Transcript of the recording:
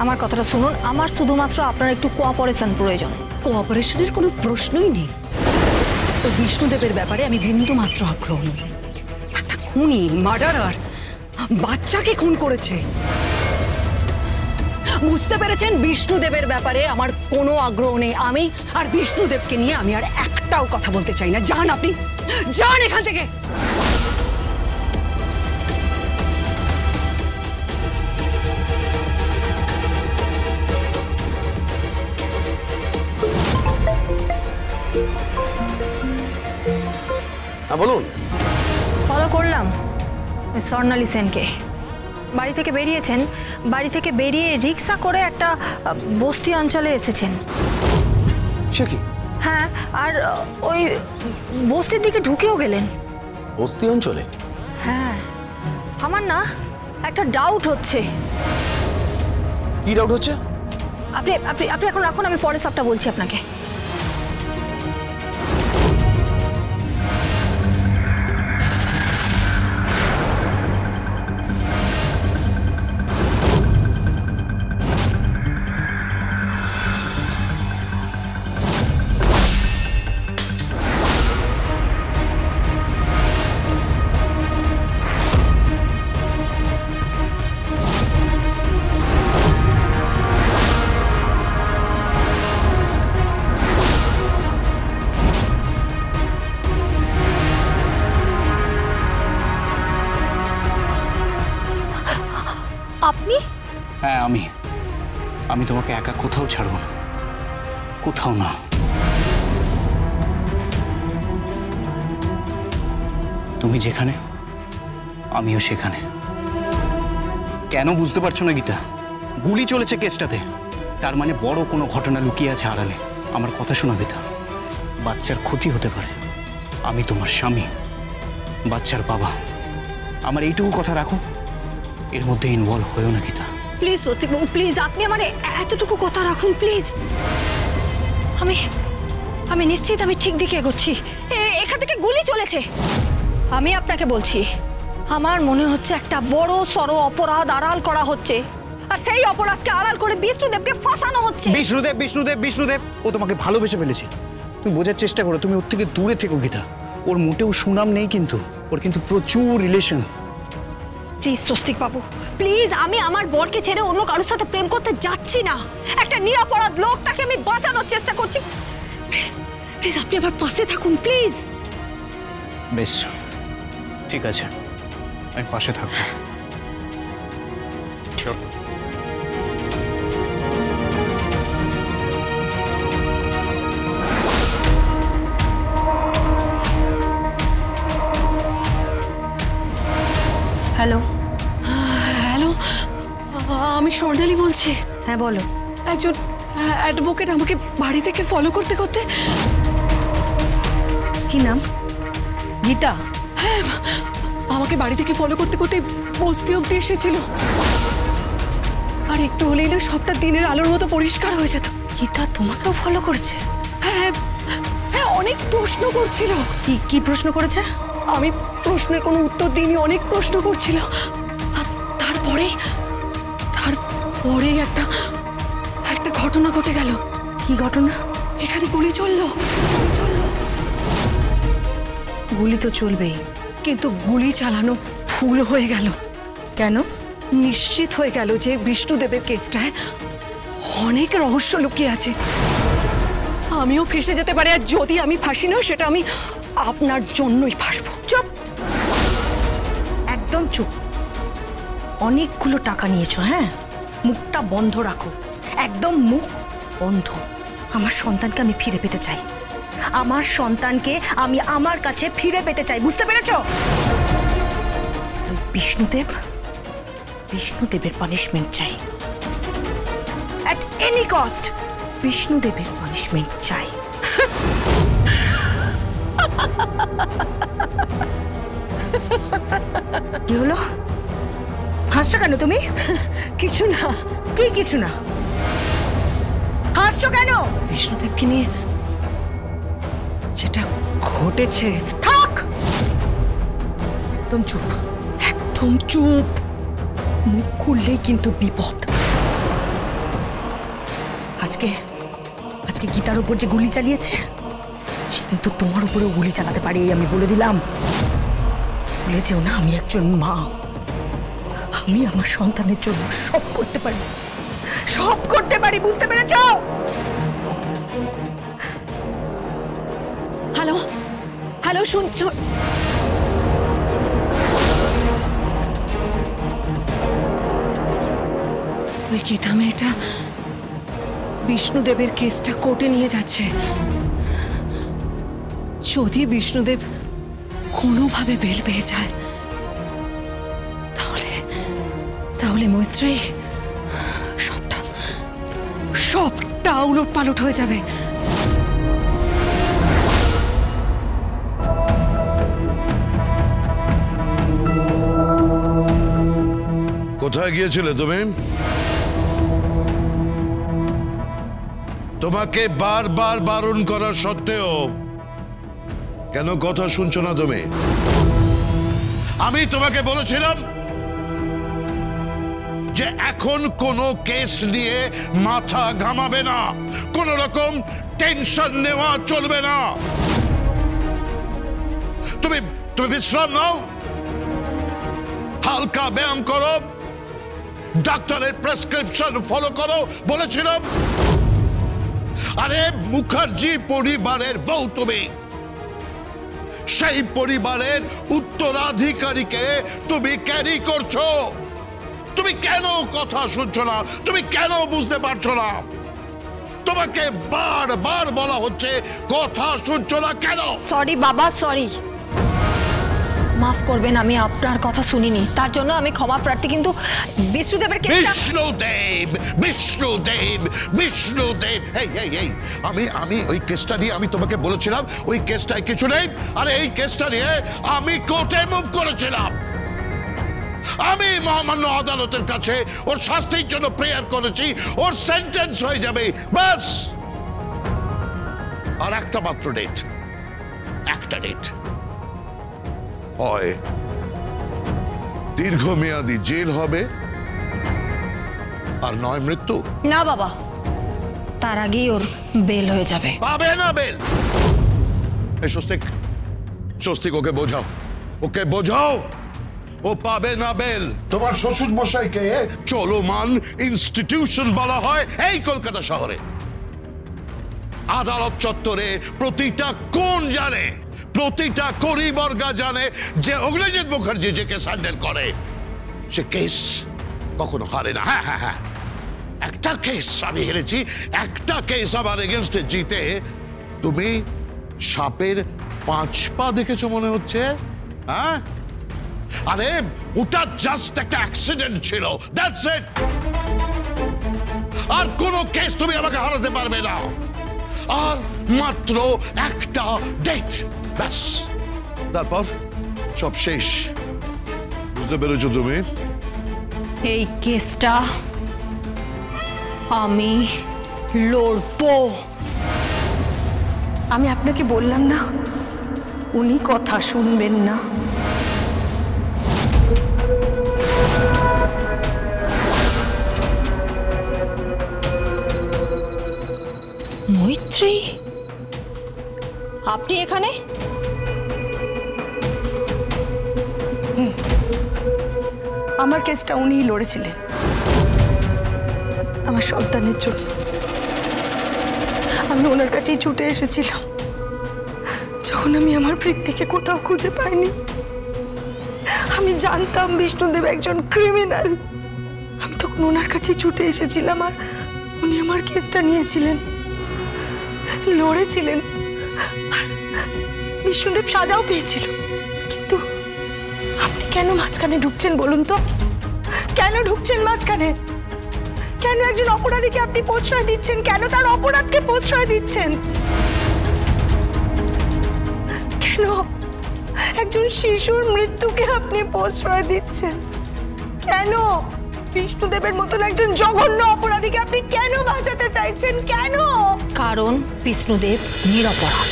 আমার কথাটা শুনুন, আমার শুধুমাত্র আপনার একটু কোঅপারেশন প্রয়োজন। কোঅপারেশনের কোনো প্রশ্নই নেই। তো বিষ্ণুদেবের ব্যাপারে আমি বিন্দু মাত্র আগ্রহ নই। একটা খুনি, মার্ডারার বাচ্চাকে খুন করেছে। বুঝতে পেরেছেন? বিষ্ণুদেবের ব্যাপারে আমার কোনো আগ্রহ নেই। আমি আর বিষ্ণুদেবকে নিয়ে আমি আর একটাও কথা বলতে চাই না। যান আপনি, যান এখান থেকে। বলুন। ফলো করলাম স্বর্ণালী সেনকে। বাড়ি থেকে বেরিয়েছেন, বাড়ি থেকে বেরিয়ে রিক্সা করে একটা বস্তি অঞ্চলে এসেছেন। সে কি? হ্যাঁ, আর ওই বস্তির দিকে ঢুকেও গেলেন। বস্তি অঞ্চলে? হ্যাঁ, আমার না একটা ডাউট হচ্ছে। কি ডাউট হচ্ছে? আপনি আপনি আপনি এখন রাখুন, আমি পরে সবটা বলছি আপনাকে। আপনি? হ্যাঁ, আমি তোমাকে একা কোথাও ছাড়ব না, কোথাও না। তুমি যেখানে আমিও সেখানে। কেন বুঝতে পারছো না গীতা? গুলি চলেছে কেসটাতে, তার মানে বড় কোনো ঘটনা লুকিয়ে আছে আড়ালে। আমার কথা শোনো গীতা, বাচ্চার ক্ষতি হতে পারে। আমি তোমার স্বামী, বাচ্চার বাবা। আমার এইটুকু কথা রাখো, এর মধ্যে ইনভলভ হয়েও না Gita. Please Swastik Babu, please আপনি আমার এতটুকু কথা রাখুন প্লিজ। আমি নিশ্চিত আমি ঠিক দিকে এগোচ্ছি। এখান থেকে গুলি চলেছে। আমি আপনাকে বলছি, আমার মনে হচ্ছে একটা বড় সড় অপরাধ আড়াল করা হচ্ছে, আর সেই অপরাধকে আড়াল করে বিষ্ণুদেবকে ফাঁসানো হচ্ছে। বিষ্ণুদেব বিষ্ণুদেব বিষ্ণুদেব, ও তোমাকে ভালোবেসে ফেলেছে। তুমি বোঝার চেষ্টা করো, তুমি ওর থেকে দূরে থেকো গীতা। ওর মোটেও সুনাম নেই, কিন্তু ওর কিন্তু প্রচুর relation. Please Swastik Babu, please, আমি আমার বরকে ছেড়ে অন্য কারোর সাথে প্রেম করতে যাচ্ছি না। একটা নিরপরাধ লোক, তাকে আমি বাঁচানোর চেষ্টা করছি। প্লিজ প্লিজ আপনি আমার পাশে থাকুন প্লিজ। বেশ, ঠিক আছে, আমি পাশে থাকবো। চলো। হ্যালো হ্যালো, আমি স্বর্ণালী বলছি। হ্যাঁ বলো। একজন অ্যাডভোকেট আমাকে বাড়ি থেকে ফলো করতে করতে। কি নাম? গীতা? হ্যাঁ, আমাকে বাড়ি থেকে ফলো করতে করতে বস্তি অব্দি এসেছিল। আর একটু হলেই না সবটা দিনের আলোর মতো পরিষ্কার হয়ে যেত। গীতা তোমাকেও ফলো করেছে? হ্যাঁ হ্যাঁ, অনেক প্রশ্ন করছিল। কি প্রশ্ন করেছে? আমি প্রশ্নের কোনো উত্তর দিইনি, অনেক প্রশ্ন করছিল। আর তারপরেই একটা ঘটনা ঘটে গেল। কি ঘটনা? এখানে গুলি চললো। গুলি তো চলবেই, কিন্তু গুলি চালানো ভুল হয়ে গেল। কেন? নিশ্চিত হয়ে গেল যে বিষ্ণুদেবের কেসটায় অনেক রহস্য লুকিয়ে আছে। আমিও ফেঁসে যেতে পারি, আর যদি আমি ফাঁসি না, সেটা আমি আপনার জন্যই ফাঁসবো। চুপ, একদম চুপ। অনেকগুলো টাকা নিয়েছো, হ্যাঁ? মুখটা বন্ধ রাখো, একদম মুখ বন্ধ। আমার সন্তানকে আমি ফিরে পেতে চাই। আমার সন্তানকে আমি আমার কাছে ফিরে পেতে চাই, বুঝতে পেরেছো? বিষ্ণুদেবের পানিশমেন্ট চাই, অ্যাট এনি কস্ট। বিষ্ণুদেবের পানিশমেন্ট চাই। কি হলো? হাসছো কেন তুমি? কিছু না। কি কিছু না? হাসছো কেন? বিষ্ণুদেবকে নিয়ে যেটা ঘটেছে। থাক, একদম চুপ, একদম চুপ। মুখ খুললেই কিন্তু বিপদ। আজকে আজকে গীতার উপর যে গুলি চালিয়েছে সে কিন্তু তোমার উপরেও গুলি চালাতে পারে, আমি বলে দিলাম। ভুলে যেও না আমি একজন মা, আমি আমার সন্তানের জন্য সব করতে পারি, সব করতে পারি, বুঝতে পেরেছ? হ্যালো হ্যালো, শুনছো? ওই গীতা মেয়েটা বিষ্ণুদেবের কেসটা কোর্টে নিয়ে যাচ্ছে। যদি বিষ্ণুদেব কোনোভাবে বেল পেয়ে যায় তাহলে তাহলে মৈত্রেয়ী সবটা উলট পালট হয়ে যাবে। কোথায় গিয়েছিলে তুমি? তোমাকে বারবার বারণ করা সত্ত্বেও কেন কথা শুনছো না তুমি? আমি তোমাকে বলেছিলাম যে এখন কোনো কেস নিয়ে মাথা ঘামাবে না, কোন রকম টেনশন নেওয়া চলবে না। তুমি বিশ্রাম নাও, হালকা ব্যায়াম করো, ডাক্তারের প্রেসক্রিপশন ফলো করো বলেছিলাম। আরে মুখার্জি পরিবারের বউ তুমি, সেই পরিবারের উত্তরাধিকারীকে তুমি ক্যারি করছো। তুমি কেন কথা শুনছো না? তুমি কেন বুঝতে পারছো না? তোমাকে বারবার বলা হচ্ছে কথা শুনছো না কেন? সরি বাবা, সরি, মাফ করবেন, আমি আপনার কথা শুনিনি, তার জন্য আমি ক্ষমা প্রার্থী। কিন্তু বিষ্ণুদেবের কেসটা বিষ্ণুদেব এই আমি ওই কেসটা নিয়ে আমি তোমাকে বলেছিলাম ওই কেসটায় কিছু নেই। আরে এই কেসটা নিয়ে আমি কোর্টে মুভ করেছিলাম। আমি মহামান্য আদালতের কাছে ওর শাস্তির জন্য প্রেয়ার করেছি, ওর সেন্টেন্স হয়ে যাবে বাস। আর একটা মাত্র ডেট, একটা ডেট হয় দীর্ঘমেয়াদী জেল হবে আর নয় মৃত্যু। না বাবা, তার আগেই ওর বেল হয়ে যাবে। পাবে না বেল? এই স্বস্তিক ওকে বোঝাও, ওকে বোঝাও ও পাবে না বেল। তোমার শ্বশুর মশাইকে চলমান ইনস্টিটিউশন বলা হয় এই কলকাতা শহরে। আদালত চত্বরে প্রতিটা কোণ জানে, প্রতিটা করিবর্গা জানে যে অগ্নিজিৎ মুখার্জি যে কেস হ্যান্ডেল করে সে কেস কখনো হারে না। হ্যাঁ হ্যাঁ হ্যাঁ, একটা কেস আমি হেরেছি, একটা কেস আমার এগেনস্টে জিতে তুমি সাপের 5 পা দেখেছো মনে হচ্ছে? হ্যাঁ, আরে ওটা জাস্ট একটা অ্যাক্সিডেন্ট ছিল, দ্যাটস ইট। আর কোনো কেস তুমি আমাকে হারাতে পারবে না। আর মাত্র একটা ডেট, ব্যাস, তারপর সব শেষ। বুঝতে পেরেছো তুমি? এই কেসটা আমি লড়বো। আমি আপনাকে বললাম না উনি কথা শুনবেন না। মৈত্রেয়ী, আপনি এখানে? আমার কেসটা উনিই লড়েছিলেন আমার সন্তানের জন্য। আমি ওনার কাছেই ছুটে এসেছিলাম যখন আমি আমার পৃথ্বীকে কোথাও খুঁজে পাইনি। আমি জানতাম বিষ্ণুদেব একজন ক্রিমিনাল। আমি তখন ওনার কাছেই ছুটে এসেছিলাম আর উনি আমার কেসটা নিয়েছিলেন, লড়েছিলেন, আর বিষ্ণুদেব সাজাও পেয়েছিল। কিন্তু আপনি কেন মাঝখানে ঢুকছেন বলুন তো? কেন ঢুকছেন মাঝখানে? কেন একজন অপরাধীকে আপনি প্রশ্রয় দিচ্ছেন? কেন তার অপরাধকে প্রশ্রয় দিচ্ছেন? কেন একজন শিশুর মৃত্যুকে আপনি প্রশ্রয় দিচ্ছেন? কেন বিষ্ণুদেবের মতন একজন জঘন্য অপরাধীকে আপনি কেন বাঁচাতে চাইছেন? কেন? কারণ বিষ্ণুদেব নিরপরাধ।